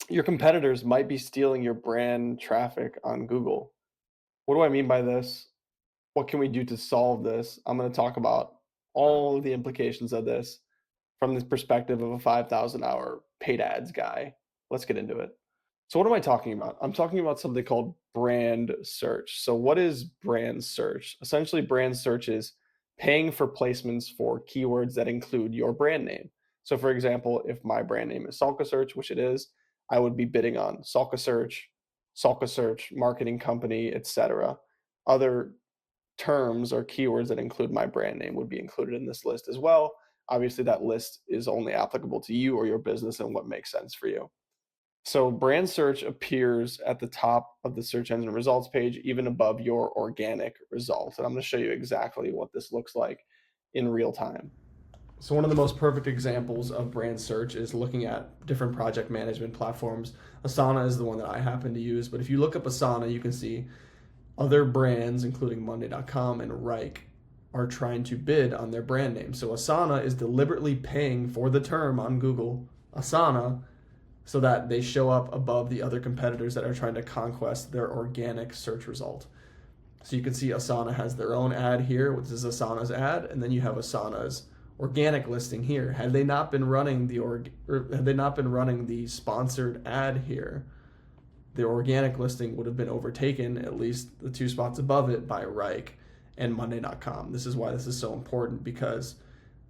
Your competitors might be stealing your brand traffic on Google. What do I mean by this? What can we do to solve this? I'm going to talk about all of the implications of this from the perspective of a 5,000 hour paid ads guy. Let's get into it. So, what am I talking about? I'm talking about something called brand search. So, what is brand search? Essentially, brand search is paying for placements for keywords that include your brand name. So, for example, if my brand name is Salka Search, which it is, I would be bidding on Salka Search, marketing company, etc. Other terms or keywords that include my brand name would be included in this list as well. Obviously, that list is only applicable to you or your business and what makes sense for you. So brand search appears at the top of the search engine results page, even above your organic results. And I'm going to show you exactly what this looks like in real time. So one of the most perfect examples of brand search is looking at different project management platforms. Asana is the one that I happen to use, but if you look up Asana, you can see other brands, including Monday.com and Reich, are trying to bid on their brand name. So Asana is deliberately paying for the term on Google, Asana, so that they show up above the other competitors that are trying to conquest their organic search result. So you can see Asana has their own ad here, which is Asana's ad, and then you have Asana's organic listing here. Had they not been running the sponsored ad here, the organic listing would have been overtaken, at least the two spots above it, by Reich and Monday.com. This is why this is so important, because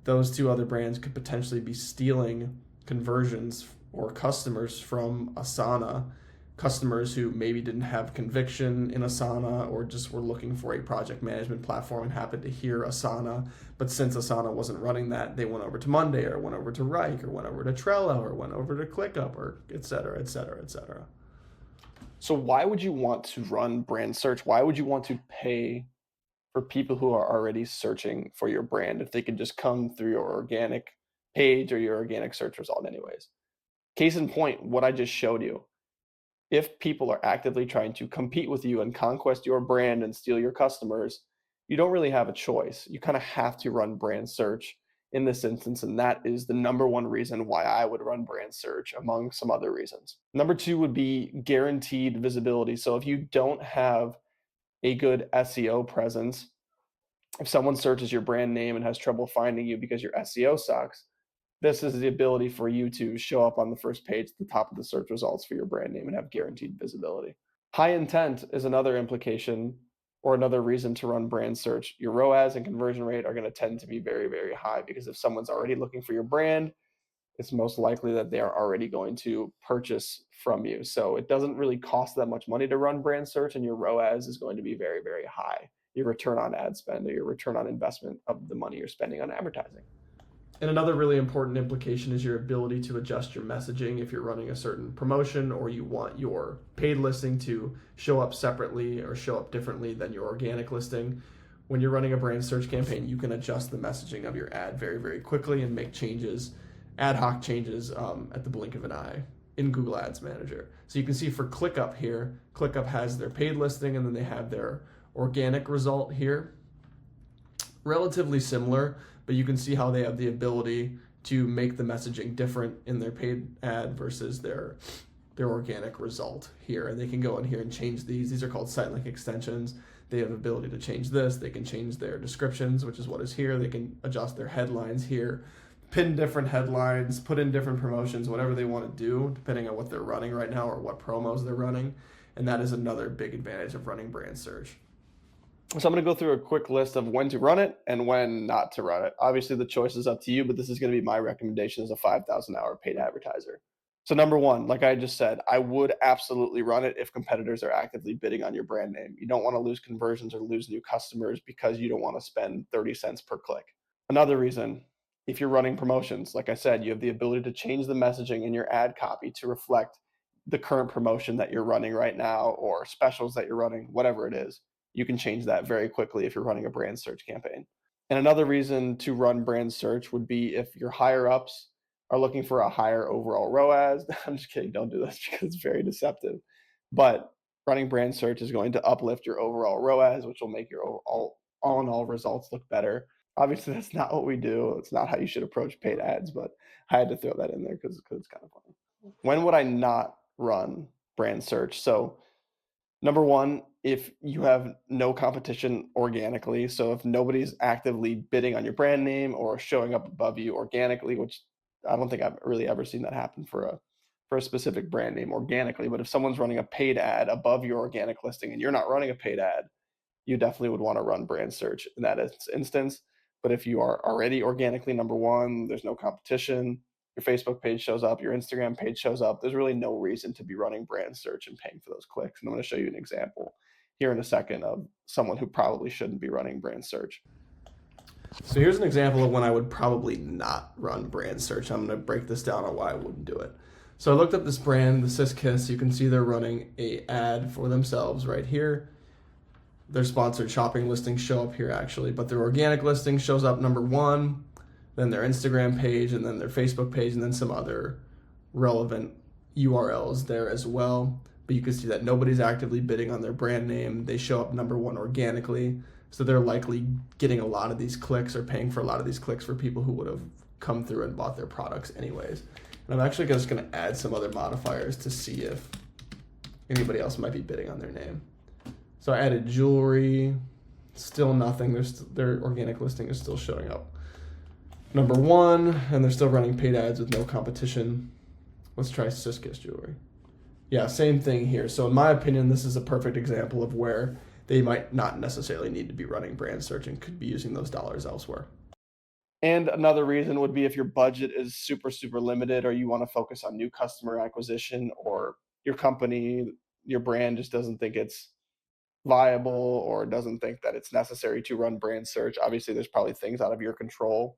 those two other brands could potentially be stealing conversions or customers from Asana, customers who maybe didn't have conviction in Asana or just were looking for a project management platform and happened to hear Asana. But since Asana wasn't running that, they went over to Monday or went over to Reich or went over to Trello or went over to ClickUp or et cetera, et cetera, et cetera. So why would you want to run brand search? Why would you want to pay for people who are already searching for your brand if they could just come through your organic page or your organic search result anyways? Case in point, what I just showed you. If people are actively trying to compete with you and conquest your brand and steal your customers, you don't really have a choice. You kind of have to run brand search in this instance, and that is the number one reason why I would run brand search among some other reasons. Number two would be guaranteed visibility. So if you don't have a good SEO presence, if someone searches your brand name and has trouble finding you because your SEO sucks, this is the ability for you to show up on the first page at the top of the search results for your brand name and have guaranteed visibility. High intent is another implication or another reason to run brand search. Your ROAS and conversion rate are going to tend to be very, very high because if someone's already looking for your brand, it's most likely that they are already going to purchase from you. So it doesn't really cost that much money to run brand search, and your ROAS is going to be very, very high. Your return on ad spend or your return on investment of the money you're spending on advertising. And another really important implication is your ability to adjust your messaging if you're running a certain promotion or you want your paid listing to show up separately or show up differently than your organic listing. When you're running a brand search campaign, you can adjust the messaging of your ad very, very quickly and make changes, ad hoc changes at the blink of an eye in Google Ads Manager. So you can see for ClickUp here, ClickUp has their paid listing and then they have their organic result here. Relatively similar, but you can see how they have the ability to make the messaging different in their paid ad versus their organic result here. And they can go in here and change these. These are called site link extensions. They have the ability to change this. They can change their descriptions, which is what is here. They can adjust their headlines here, pin different headlines, put in different promotions, whatever they want to do, depending on what they're running right now or what promos they're running. And that is another big advantage of running brand search. So I'm going to go through a quick list of when to run it and when not to run it. Obviously, the choice is up to you, but this is going to be my recommendation as a 5,000 hour paid advertiser. So number one, like I just said, I would absolutely run it if competitors are actively bidding on your brand name. You don't want to lose conversions or lose new customers because you don't want to spend 30 cents per click. Another reason, if you're running promotions, like I said, you have the ability to change the messaging in your ad copy to reflect the current promotion that you're running right now or specials that you're running, whatever it is. You can change that very quickly if you're running a brand search campaign. And another reason to run brand search would be if your higher ups are looking for a higher overall ROAS. I'm just kidding, don't do this because it's very deceptive. But running brand search is going to uplift your overall ROAS, which will make your all in all results look better. Obviously, that's not what we do. It's not how you should approach paid ads, but I had to throw that in there because it's kind of funny. When would I not run brand search. So number one, if you have no competition organically, so if nobody's actively bidding on your brand name or showing up above you organically, which I don't think I've really ever seen that happen for a specific brand name organically, but if someone's running a paid ad above your organic listing and you're not running a paid ad, you definitely would want to run brand search in that instance. But if you are already organically number one, there's no competition, your Facebook page shows up, your Instagram page shows up, there's really no reason to be running brand search and paying for those clicks. And I'm going to show you an example here in a second of someone who probably shouldn't be running brand search. So here's an example of when I would probably not run brand search. I'm going to break this down on why I wouldn't do it. So I looked up this brand, the Sis Kiss. You can see they're running a ad for themselves right here. Their sponsored shopping listings show up here actually, but their organic listing shows up number one, then their Instagram page, and then their Facebook page, and then some other relevant URLs there as well. But you can see that nobody's actively bidding on their brand name. They show up number one organically. So they're likely getting a lot of these clicks or paying for a lot of these clicks for people who would have come through and bought their products anyways. And I'm actually just going to add some other modifiers to see if anybody else might be bidding on their name. So I added jewelry, still nothing. Their organic listing is still showing up number one, and they're still running paid ads with no competition. Let's try Sis Kiss jewelry. Yeah, same thing here. So in my opinion, this is a perfect example of where they might not necessarily need to be running brand search and could be using those dollars elsewhere. And another reason would be if your budget is super, super limited, or you want to focus on new customer acquisition, or your company, your brand just doesn't think it's viable or doesn't think that it's necessary to run brand search. Obviously, there's probably things out of your control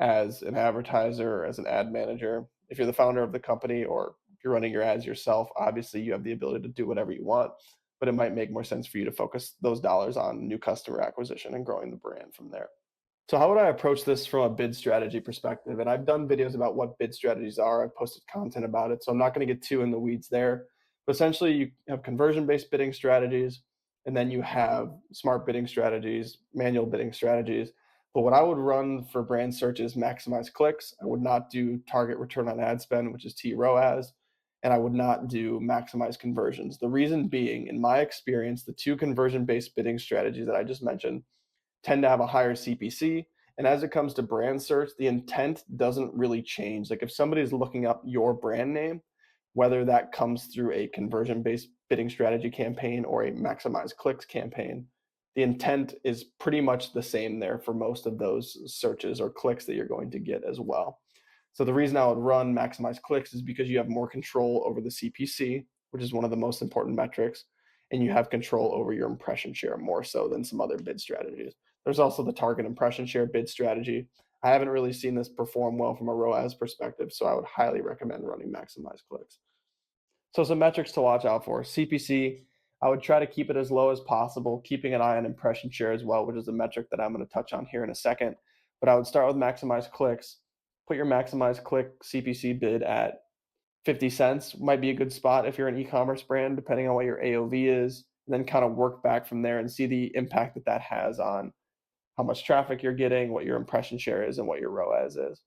as an advertiser, as an ad manager. If you're the founder of the company or if you're running your ads yourself, obviously you have the ability to do whatever you want, but it might make more sense for you to focus those dollars on new customer acquisition and growing the brand from there. So how would I approach this from a bid strategy perspective? And I've done videos about what bid strategies are. I've posted content about it, so I'm not going to get too in the weeds there. But essentially, you have conversion-based bidding strategies, and then you have smart bidding strategies, manual bidding strategies. But what I would run for brand search is maximize clicks. I would not do target return on ad spend, which is TROAS, and I would not do maximize conversions. The reason being, in my experience, the two conversion-based bidding strategies that I just mentioned tend to have a higher CPC. And as it comes to brand search, the intent doesn't really change. Like if somebody's looking up your brand name, whether that comes through a conversion-based bidding strategy campaign or a maximize clicks campaign, the intent is pretty much the same there for most of those searches or clicks that you're going to get as well. So the reason I would run maximize clicks is because you have more control over the CPC, which is one of the most important metrics, and you have control over your impression share more so than some other bid strategies. There's also the target impression share bid strategy. I haven't really seen this perform well from a ROAS perspective, so I would highly recommend running maximize clicks. So some metrics to watch out for. CPC, I would try to keep it as low as possible, keeping an eye on impression share as well, which is a metric that I'm going to touch on here in a second. But I would start with maximize clicks. Put your maximize click CPC bid at 50 cents. Might be a good spot if you're an e-commerce brand, depending on what your AOV is. And then kind of work back from there and see the impact that that has on how much traffic you're getting, what your impression share is, and what your ROAS is.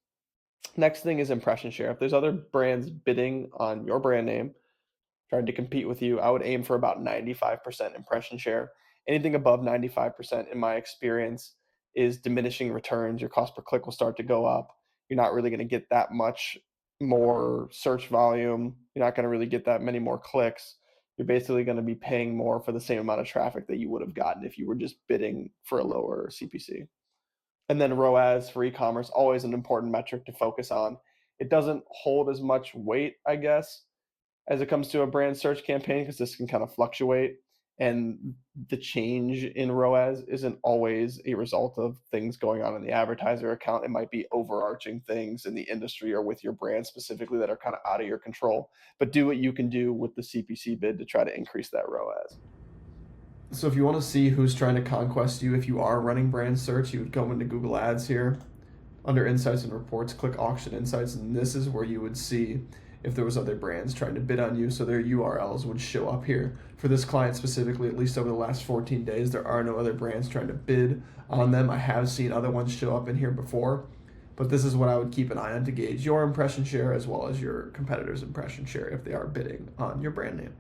Next thing is impression share. If there's other brands bidding on your brand name, trying to compete with you, I would aim for about 95% impression share. Anything above 95%, in my experience, is diminishing returns. Your cost per click will start to go up. You're not really going to get that much more search volume. You're not going to really get that many more clicks. You're basically going to be paying more for the same amount of traffic that you would have gotten if you were just bidding for a lower CPC. And then ROAS for e-commerce, always an important metric to focus on. It doesn't hold as much weight, I guess, as it comes to a brand search campaign because this can kind of fluctuate. And the change in ROAS isn't always a result of things going on in the advertiser account. It might be overarching things in the industry or with your brand specifically that are kind of out of your control. But do what you can do with the CPC bid to try to increase that ROAS. So if you want to see who's trying to conquest you, if you are running brand search, you would go into Google Ads here. Under Insights and Reports, click Auction Insights, and this is where you would see if there was other brands trying to bid on you, so their URLs would show up here. For this client specifically, at least over the last 14 days, there are no other brands trying to bid on them. I have seen other ones show up in here before, But this is what I would keep an eye on to gauge your impression share as well as your competitors' impression share if they are bidding on your brand name.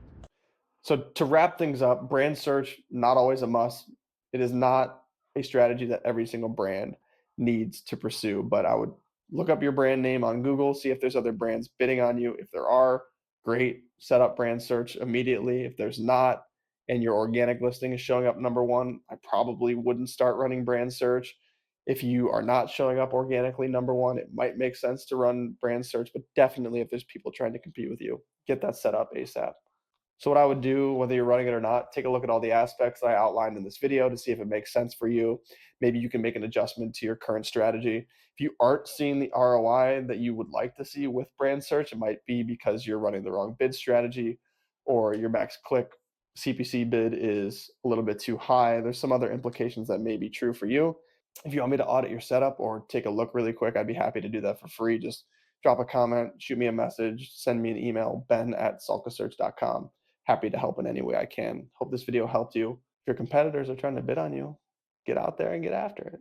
So to wrap things up, brand search, not always a must. It is not a strategy that every single brand needs to pursue, but I would look up your brand name on Google, see if there's other brands bidding on you. If there are, great, set up brand search immediately. If there's not, and your organic listing is showing up number one, I probably wouldn't start running brand search. If you are not showing up organically number one, it might make sense to run brand search, but definitely if there's people trying to compete with you, get that set up ASAP. So what I would do, whether you're running it or not, take a look at all the aspects that I outlined in this video to see if it makes sense for you. Maybe you can make an adjustment to your current strategy. If you aren't seeing the ROI that you would like to see with brand search, it might be because you're running the wrong bid strategy or your max click CPC bid is a little bit too high. There's some other implications that may be true for you. If you want me to audit your setup or take a look really quick, I'd be happy to do that for free. Just drop a comment, shoot me a message, send me an email, ben@salkasearch.com. Happy to help in any way I can. Hope this video helped you. If your competitors are trying to bid on you, get out there and get after it.